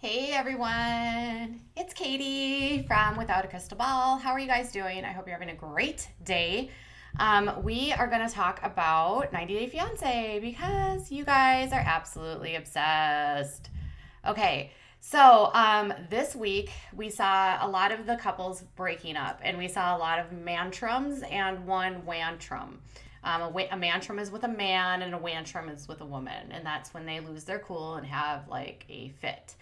Hey everyone, it's Katie from Without a Crystal Ball. How are you guys doing? I hope you're having a great day. We are going to talk about 90 Day Fiance because you guys are absolutely obsessed. Okay, this week we saw a lot of the couples breaking up, and we saw a lot of mantrums and one wantrum. A mantrum is with a man, and a wantrum is with a woman, and that's when they lose their cool and have like a fit.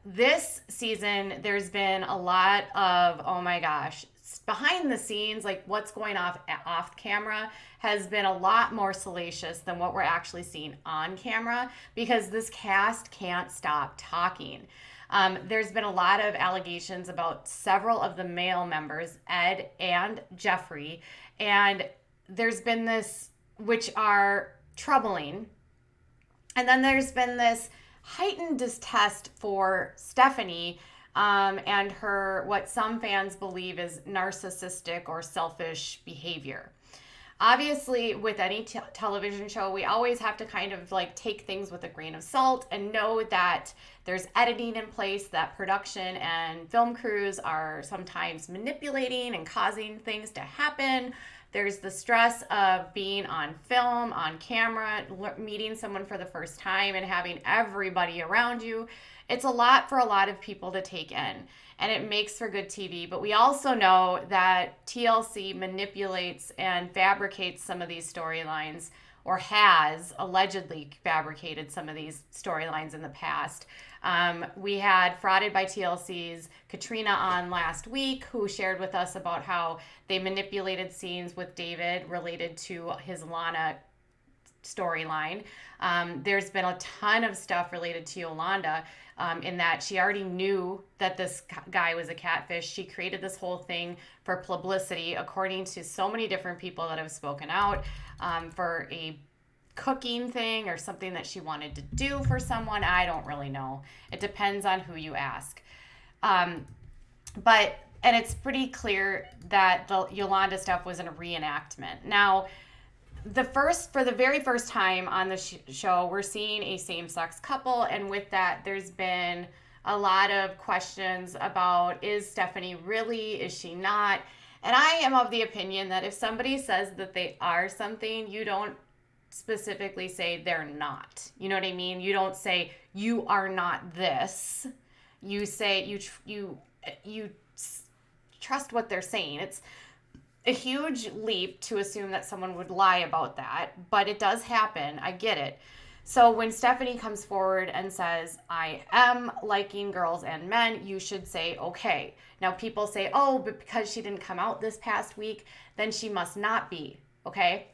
This season, there's been a lot of, oh my gosh, behind the scenes, like what's going off camera has been a lot more salacious than what we're actually seeing on camera because this cast can't stop talking. There's been a lot of allegations about several of the male members, Ed and Jeffrey, and there's been this, which are troubling. And then there's been this heightened distrust for Stephanie and her, what some fans believe is narcissistic or selfish behavior. Obviously, with any television show, we always have to kind of like take things with a grain of salt and know that there's editing in place, that production and film crews are sometimes manipulating and causing things to happen. There's the stress of being on film, on camera, meeting someone for the first time and having everybody around you. It's a lot for a lot of people to take in, and it makes for good TV. But we also know that TLC manipulates and fabricates some of these storylines, or has allegedly fabricated some of these storylines in the past. We had Frauded by TLC's Katrina on last week, who shared with us about how they manipulated scenes with David related to his Lana storyline. There's been a ton of stuff related to Yolanda, in that she already knew that this guy was a catfish. She created this whole thing for publicity, according to so many different people that have spoken out, for a cooking thing or something that she wanted to do for someone. I don't really know. It depends on who you ask. And it's pretty clear that the Yolanda stuff was a reenactment. Now, for the very first time on the show, we're seeing a same-sex couple, and with that, there's been a lot of questions about, is Stephanie really, is she not? And I am of the opinion that if somebody says that they are something, you don't specifically say they're not. You know what I mean? You don't say you are not this. You say you trust what they're saying. It's a huge leap to assume that someone would lie about that, but it does happen. I get it. So when Stephanie comes forward and says, I am liking girls and men, you should say, okay. Now people say, oh, but because she didn't come out this past week, then she must not be. Okay.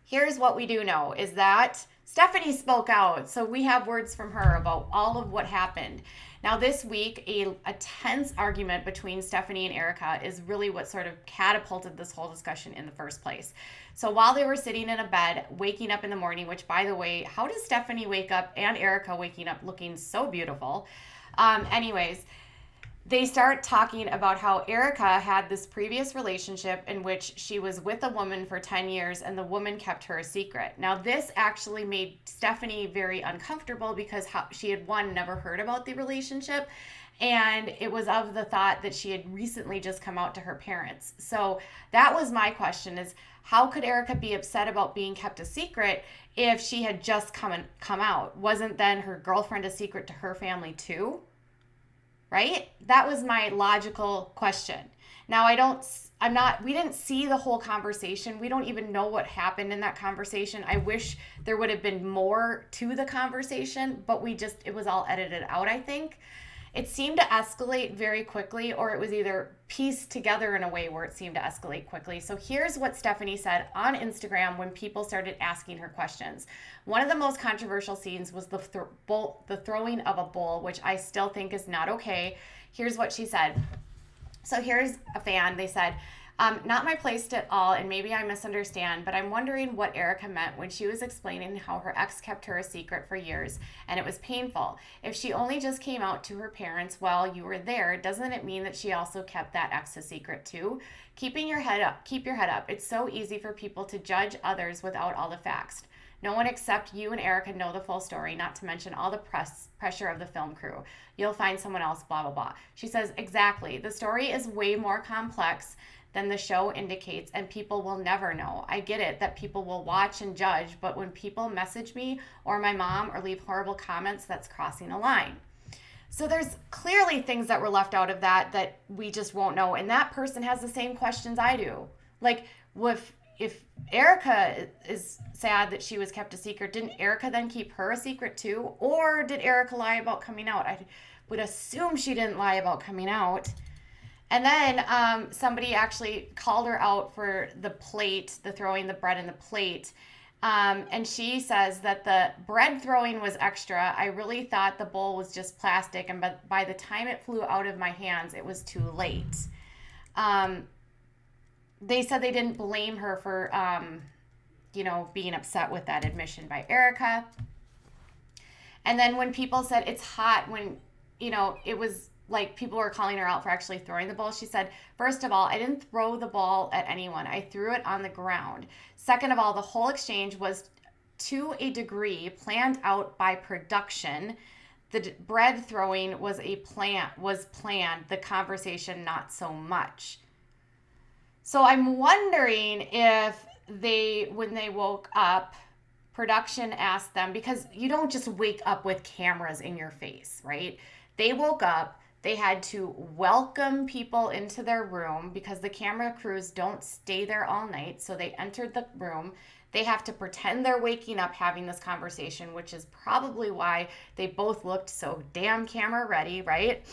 Here's what we do know is that Stephanie spoke out. So we have words from her about all of what happened. Now, this week, a tense argument between Stephanie and Erika is really what sort of catapulted this whole discussion in the first place. So while they were sitting in a bed, waking up in the morning, which, by the way, how does Stephanie wake up and Erika waking up looking so beautiful? Anyways, they start talking about how Erika had this previous relationship in which she was with a woman for 10 years and the woman kept her a secret. Now, this actually made Stephanie very uncomfortable because she had, one, never heard about the relationship, and it was of the thought that she had recently just come out to her parents. So that was my question, is how could Erika be upset about being kept a secret if she had just come out? Wasn't then her girlfriend a secret to her family too? Right? That was my logical question. Now, we didn't see the whole conversation. We don't even know what happened in that conversation. I wish there would have been more to the conversation, but it was all edited out, I think. It seemed to escalate very quickly, or it was either pieced together in a way where it seemed to escalate quickly. So here's what Stephanie said on Instagram when people started asking her questions. One of the most controversial scenes was the throwing of a bowl, which I still think is not okay. Here's what she said. So here's a fan. They said, not my place at all, and maybe I misunderstand, but I'm wondering what Erika meant when she was explaining how her ex kept her a secret for years, and it was painful. If she only just came out to her parents while you were there, doesn't it mean that she also kept that ex a secret too? Keep your head up. It's so easy for people to judge others without all the facts. No one except you and Erika know the full story, not to mention all the pressure of the film crew. You'll find someone else, blah, blah, blah. She says, exactly. The story is way more complex than the show indicates, and people will never know. I get it that people will watch and judge, but when people message me or my mom or leave horrible comments, that's crossing a line. So there's clearly things that were left out of that we just won't know. And that person has the same questions I do. Like, if Erika is sad that she was kept a secret, didn't Erika then keep her a secret too? Or did Erika lie about coming out? I would assume she didn't lie about coming out. And then somebody actually called her out for the plate, the throwing the bread in the plate. And she says that the bread throwing was extra. I really thought the bowl was just plastic, and by the time it flew out of my hands, it was too late. They said they didn't blame her for, being upset with that admission by Erika. And then when people said it's hot, when, it was like people were calling her out for actually throwing the ball, she said, first of all, I didn't throw the ball at anyone. I threw it on the ground. Second of all, the whole exchange was to a degree planned out by production. The bread throwing was planned. The conversation, not so much. So I'm wondering if when they woke up, production asked them, because you don't just wake up with cameras in your face, right? They woke up, they had to welcome people into their room because the camera crews don't stay there all night. So they entered the room. They have to pretend they're waking up having this conversation, which is probably why they both looked so damn camera ready, right?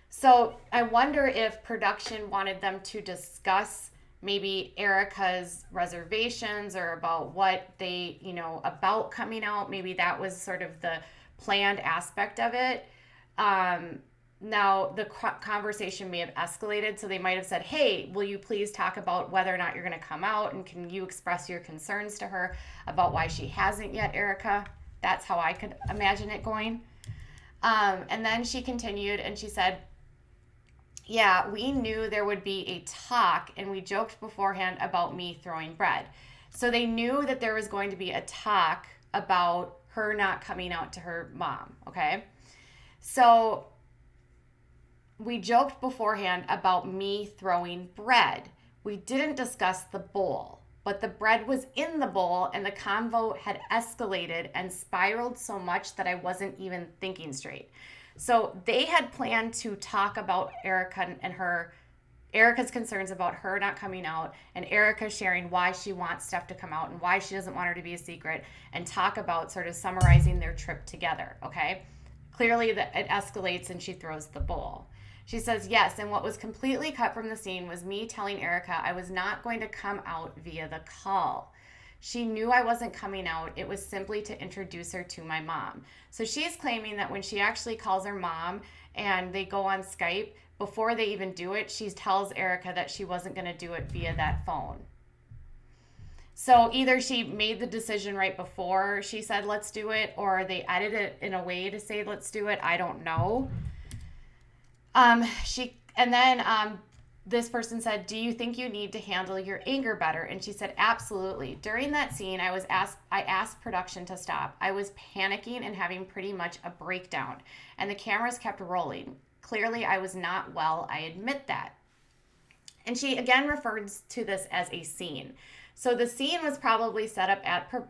So I wonder if production wanted them to discuss maybe Erika's reservations or about what they, about coming out. Maybe that was sort of the planned aspect of it. Now, the conversation may have escalated, so they might have said, hey, will you please talk about whether or not you're going to come out, and can you express your concerns to her about why she hasn't yet, Erika? That's how I could imagine it going. And then she continued, and she said, yeah, we knew there would be a talk, and we joked beforehand about me throwing bread. So they knew that there was going to be a talk about her not coming out to her mom, okay? So we joked beforehand about me throwing bread. We didn't discuss the bowl, but the bread was in the bowl, and the convo had escalated and spiraled so much that I wasn't even thinking straight. So they had planned to talk about Erika's concerns about her not coming out, and Erika sharing why she wants stuff to come out and why she doesn't want her to be a secret, and talk about sort of summarizing their trip together, okay? Clearly it escalates and she throws the bowl. She says, yes, and what was completely cut from the scene was me telling Erika I was not going to come out via the call. She knew I wasn't coming out. It was simply to introduce her to my mom. So she's claiming that when she actually calls her mom and they go on Skype, before they even do it, she tells Erika that she wasn't going to do it via that phone. So either she made the decision right before she said, let's do it, or they edited it in a way to say, let's do it. I don't know. This person said, do you think you need to handle your anger better? And she said, absolutely. During that scene, I asked production to stop. I was panicking and having pretty much a breakdown, and the cameras kept rolling. Clearly, I was not well. I admit that. And she again refers to this as a scene. So the scene was probably set up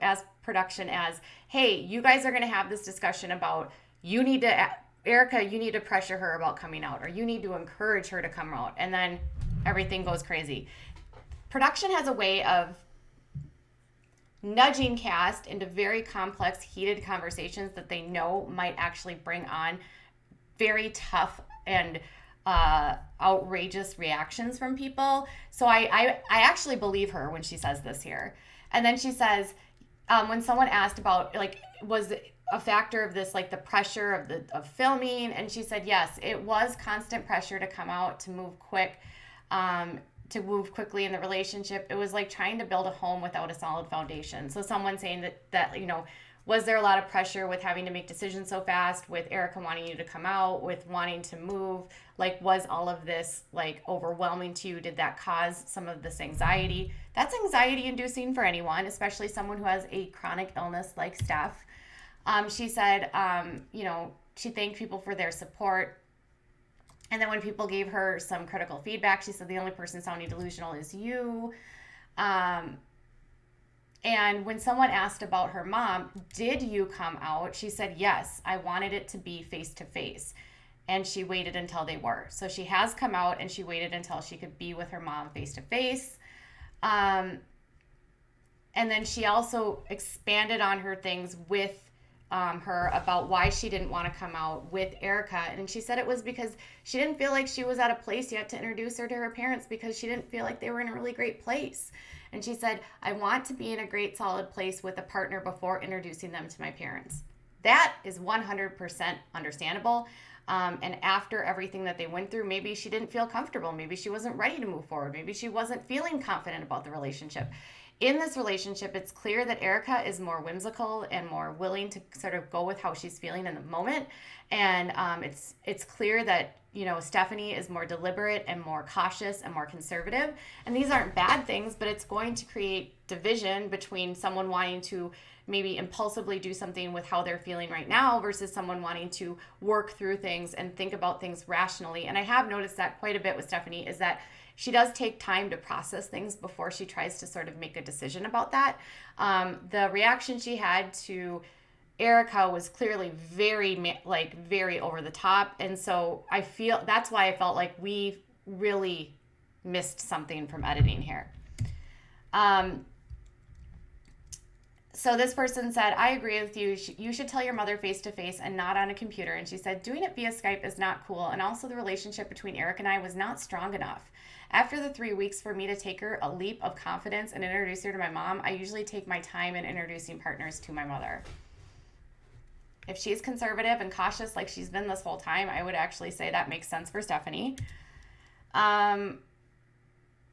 as production as, hey, you guys are going to have this discussion about Erika, you need to pressure her about coming out, or you need to encourage her to come out, and then everything goes crazy. Production has a way of nudging cast into very complex, heated conversations that they know might actually bring on very tough and outrageous reactions from people. So I actually believe her when she says this here. And then she says, when someone asked about, like, was a factor of this, like the pressure of filming, and she said yes, it was constant pressure to come out, to move quickly in the relationship. It was like trying to build a home without a solid foundation. So someone saying that Was there a lot of pressure with having to make decisions so fast, with Erika wanting you to come out, with wanting to move? Like, was all of this like overwhelming to you? Did that cause some of this anxiety? That's anxiety inducing for anyone, especially someone who has a chronic illness like Steph. She said, she thanked people for their support. And then when people gave her some critical feedback, she said, the only person sounding delusional is you. And when someone asked about her mom, did you come out? She said, yes, I wanted it to be face to face. And she waited until they were. So she has come out, and she waited until she could be with her mom face to face. And then she also expanded on her things with her about why she didn't want to come out with Erika. And she said it was because she didn't feel like she was at a place yet to introduce her to her parents, because she didn't feel like they were in a really great place. And she said, I want to be in a great solid place with a partner before introducing them to my parents. That is 100% understandable. And after everything that they went through, maybe she didn't feel comfortable. Maybe she wasn't ready to move forward. Maybe she wasn't feeling confident about the relationship. In this relationship, it's clear that Erika is more whimsical and more willing to sort of go with how she's feeling in the moment. And it's clear that, Stephanie is more deliberate and more cautious and more conservative. And these aren't bad things, but it's going to create division between someone wanting to maybe impulsively do something with how they're feeling right now versus someone wanting to work through things and think about things rationally. And I have noticed that quite a bit with Stephanie, is that she does take time to process things before she tries to sort of make a decision about that. The reaction she had to Erika was clearly very over the top. And so that's why I felt like we really missed something from editing here. So this person said, I agree with you. You should tell your mother face to face and not on a computer. And she said, doing it via Skype is not cool. And also the relationship between Erika and I was not strong enough. After the 3 weeks for me to take her a leap of confidence and introduce her to my mom, I usually take my time in introducing partners to my mother. If she's conservative and cautious like she's been this whole time, I would actually say that makes sense for Stephanie. And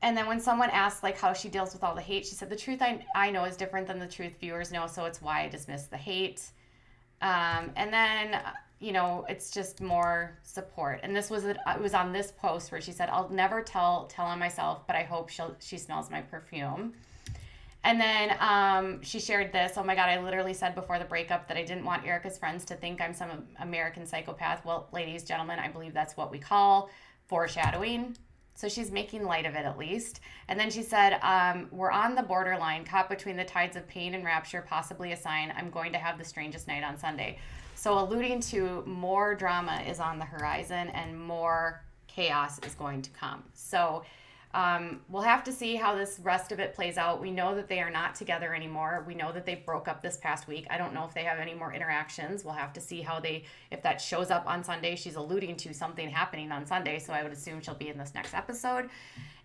then when someone asked like how she deals with all the hate, she said, the truth I know is different than the truth viewers know, so it's why I dismiss the hate. And then, it's just more support. And it was on this post where she said, I'll never tell on myself, but I hope she smells my perfume. And then she shared this. Oh my God, I literally said before the breakup that I didn't want Erika's friends to think I'm some American psychopath. Well, ladies, gentlemen, I believe that's what we call foreshadowing. So she's making light of it at least. And then she said, we're on the borderline, caught between the tides of pain and rapture, possibly a sign I'm going to have the strangest night on Sunday. So alluding to more drama is on the horizon and more chaos is going to come. So we'll have to see how this rest of it plays out. We know that they are not together anymore. We know that they broke up this past week. I don't know if they have any more interactions. We'll have to see if that shows up on Sunday. She's alluding to something happening on Sunday, so I would assume she'll be in this next episode.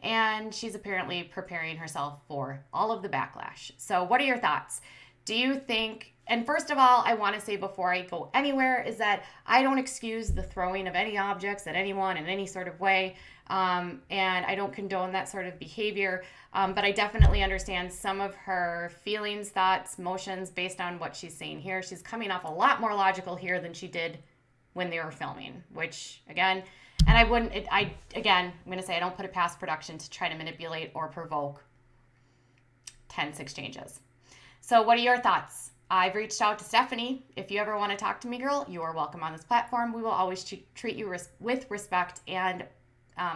And she's apparently preparing herself for all of the backlash. So what are your thoughts? Do you think, and first of all, I want to say before I go anywhere, is that I don't excuse the throwing of any objects at anyone in any sort of way. And I don't condone that sort of behavior. But I definitely understand some of her feelings, thoughts, emotions based on what she's saying here. She's coming off a lot more logical here than she did when they were filming, which again, and I'm going to say I don't put it past production to try to manipulate or provoke tense exchanges. So what are your thoughts? I've reached out to Stephanie. If you ever want to talk to me, girl, you are welcome on this platform. We will always treat you with respect and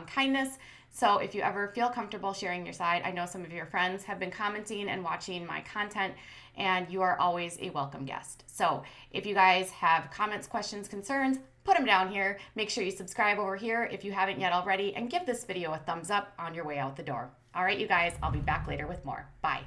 kindness. So if you ever feel comfortable sharing your side, I know some of your friends have been commenting and watching my content, and you are always a welcome guest. So if you guys have comments, questions, concerns, put them down here. Make sure you subscribe over here if you haven't yet already, and give this video a thumbs up on your way out the door. All right, you guys, I'll be back later with more. Bye.